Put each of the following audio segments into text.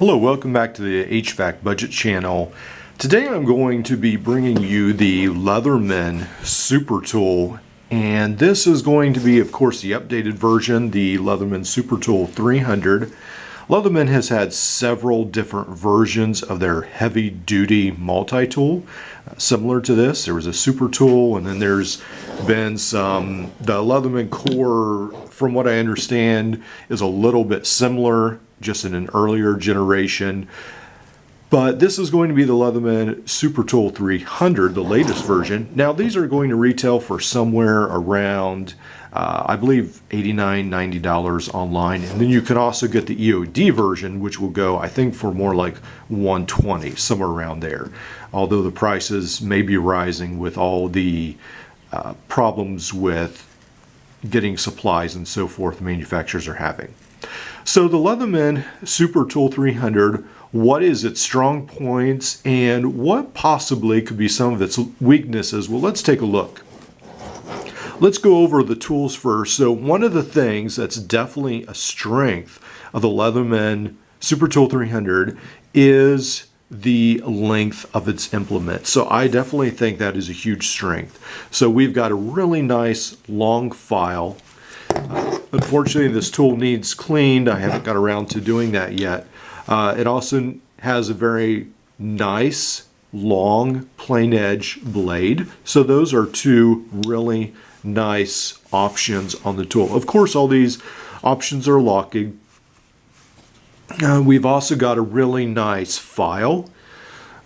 Hello, welcome back to the HVAC Budget channel. Today I'm going to be bringing you the Leatherman Supertool, and this is going to be, of course, the updated version, the Leatherman Supertool 300. Leatherman has had several different versions of their heavy-duty multi-tool. Similar to this, there was a Supertool, and then there's been some, the Leatherman Core, from what I understand, is a little bit similar, just in an earlier generation. But this is going to be the Leatherman Supertool 300, the latest version. Now these are going to retail for somewhere around, I believe, $89, $90 online. And then you can also get the EOD version, which will go, I think, for more like $120, somewhere around there. Although the prices may be rising with all the problems with getting supplies and so forth manufacturers are having. So the Leatherman Supertool 300, what is its strong points and what possibly could be some of its weaknesses? Well, let's take a look. Let's go over the tools first. So one of the things that's definitely a strength of the Leatherman Supertool 300 is the length of its implement. So I definitely think that is a huge strength. So we've got a really nice long file. Unfortunately, this tool needs cleaned. I haven't got around to doing that yet. It also has a very nice, long, plain edge blade. So those are two really nice options on the tool. Of course, all these options are locking. We've also got a really nice file.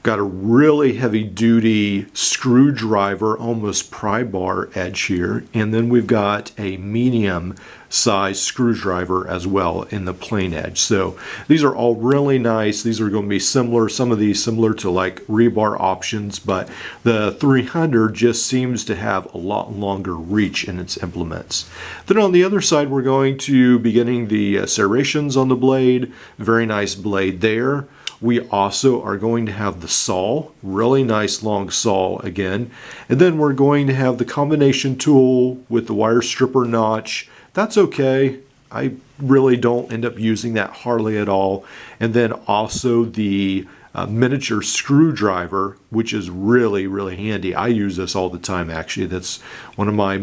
Got a really heavy-duty screwdriver, almost pry bar edge here, and then we've got a medium-sized screwdriver as well in the plain edge. So these are all really nice. These are going to be similar, some of these similar to like rebar options, but the 300 just seems to have a lot longer reach in its implements. Then on the other side, we're going to be getting the serrations on the blade. Very nice blade there. We also are going to have the saw, really nice long saw again. And then we're going to have the combination tool with the wire stripper notch. That's okay. I really don't end up using that hardly at all. And then also the miniature screwdriver, which is really, really handy. I use this all the time, actually. That's one of my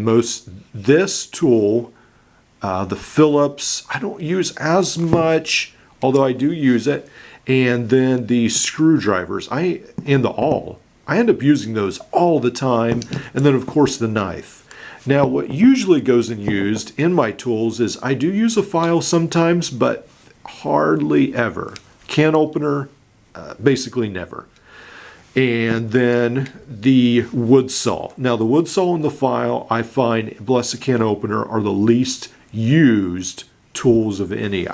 this tool, the Phillips, I don't use as much, although I do use it. And then the screwdrivers, and the awl. I end up using those all the time. And then, of course, the knife. Now, what usually goes and used in my tools is I do use a file sometimes, but hardly ever. Can opener, basically never. And then the wood saw. Now, the wood saw and the file, I find, plus the can opener, are the least used tools of any.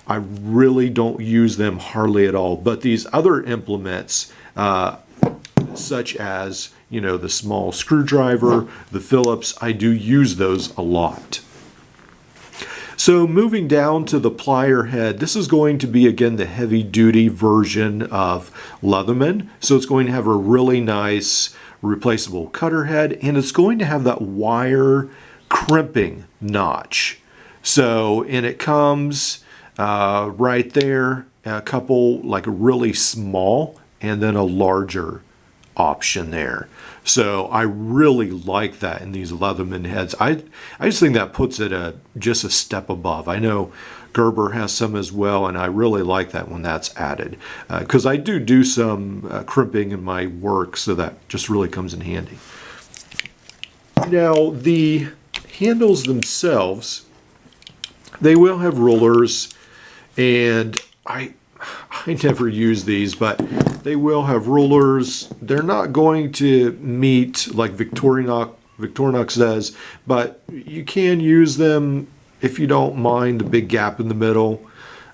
I really don't use them hardly at all. But these other implements, such as, the small screwdriver, the Phillips, I do use those a lot. So moving down to the plier head, this is going to be, again, the heavy-duty version of Leatherman. So it's going to have a really nice replaceable cutter head, and it's going to have that wire crimping notch. So, and it comes right there, a couple like really small and then a larger option there. So I really like that in these Leatherman heads. I just think that puts it just a step above. I know Gerber has some as well, and I really like that when that's added because I do some crimping in my work, so that just really comes in handy. Now the handles themselves, they will have rulers. And I never use these, but they will have rulers. They're not going to meet like Victorinox does, but you can use them if you don't mind the big gap in the middle.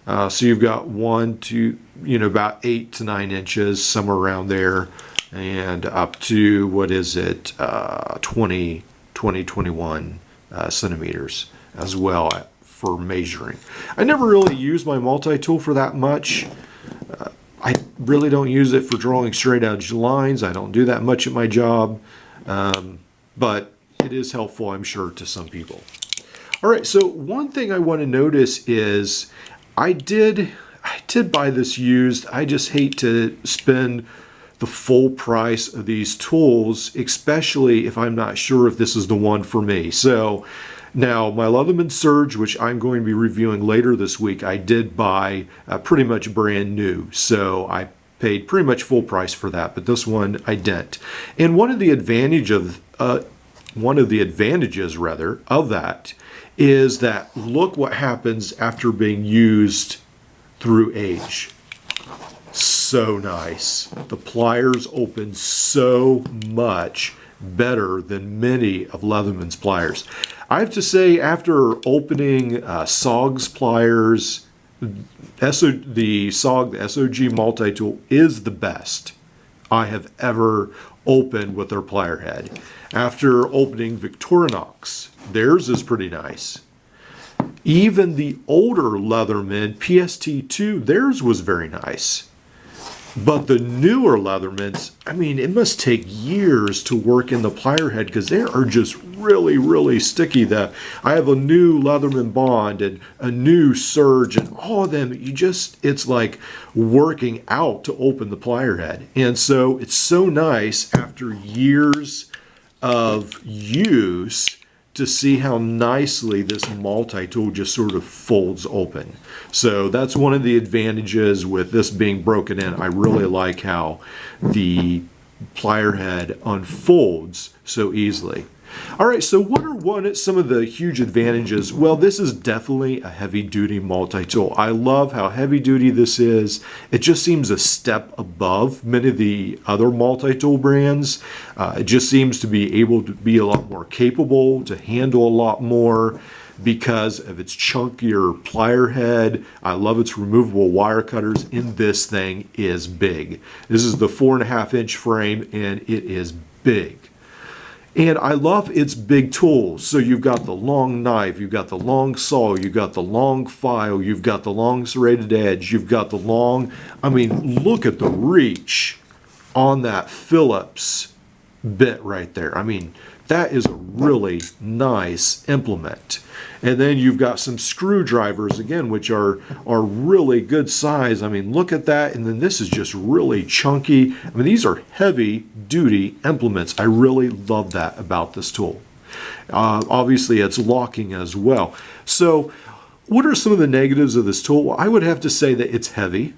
So you've got about 8 to 9 inches, somewhere around there, and up to, 21 centimeters as well for measuring. I never really use my multi-tool for that much. I really don't use it for drawing straight edge lines. I don't do that much at my job, but it is helpful, I'm sure, to some people. All right, so one thing I want to notice is I did did buy this used. I just hate to spend the full price of these tools, especially if I'm not sure if this is the one for me. So now my Leatherman Surge, which I'm going to be reviewing later this week, I did buy pretty much brand new. So I paid pretty much full price for that, but this one I didn't. And one of the advantages rather of that is that look what happens after being used through age. So nice. The pliers open so much better than many of Leatherman's pliers. I have to say, after opening SOG's pliers, the SOG, the SOG multi-tool is the best I have ever opened with their plier head. After opening Victorinox, theirs is pretty nice. Even the older Leatherman PST2, theirs was very nice. But the newer Leathermans, I mean, it must take years to work in the plier head because they are just really, really sticky. I have a new Leatherman Bond and a new Surge, and all of them, it's like working out to open the plier head. And so it's so nice after years of use to see how nicely this multi-tool just sort of folds open. So that's one of the advantages with this being broken in. I really like how the plier head unfolds so easily. All right, so what are some of the huge advantages? Well, this is definitely a heavy-duty multi-tool. I love how heavy-duty this is. It just seems a step above many of the other multi-tool brands. It just seems to be able to be a lot more capable, to handle a lot more because of its chunkier plier head. I love its removable wire cutters, and this thing is big. This is the 4.5-inch frame, and it is big. And I love its big tools. So you've got the long knife, you've got the long saw, you've got the long file, you've got the long serrated edge, you've got the long, I mean, look at the reach on that Phillips bit right there. I mean, that is a really nice implement. And then you've got some screwdrivers again, which are really good size. I mean, look at that. And then this is just really chunky. I mean, these are heavy duty implements. I really love that about this tool. Obviously, it's locking as well. So what are some of the negatives of this tool? Well, I would have to say that it's heavy.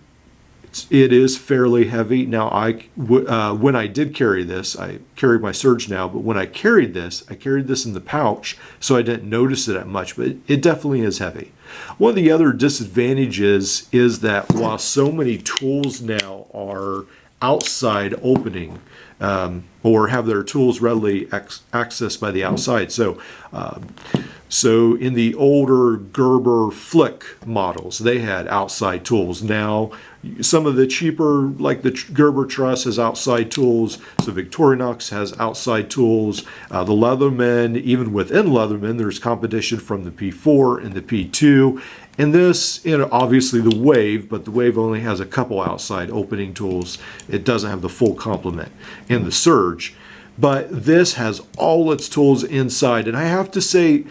It is fairly heavy. Now, when I did carry this, I carry my Surge now, but when I carried this in the pouch, so I didn't notice it that much, but it definitely is heavy. One of the other disadvantages is that while so many tools now are outside opening, or have their tools readily accessed by the outside. So in the older Gerber Flick models, they had outside tools. Now, some of the cheaper, like the Gerber Truss has outside tools. So Victorinox has outside tools. The Leatherman, even within Leatherman, there's competition from the P4 and the P2. And this, obviously the Wave, but the Wave only has a couple outside opening tools. It doesn't have the full complement in the Surge. But this has all its tools inside. And I have to say,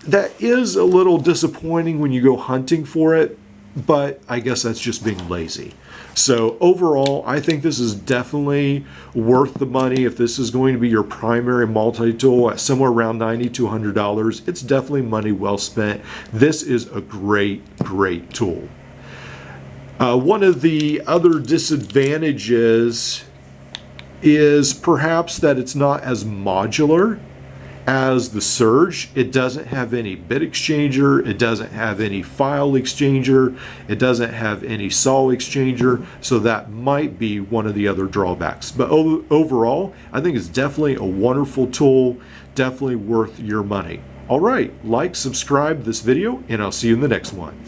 that is a little disappointing when you go hunting for it, but I guess that's just being lazy. So overall, I think this is definitely worth the money. If this is going to be your primary multi-tool at somewhere around $90 to $100, it's definitely money well spent. This is a great, great tool. One of the other disadvantages is perhaps that it's not as modular as the Surge. It doesn't have any bit exchanger, it doesn't have any file exchanger, it doesn't have any saw exchanger, so that might be one of the other drawbacks. But overall, I think it's definitely a wonderful tool, definitely worth your money. All right, like, subscribe this video, and I'll see you in the next one.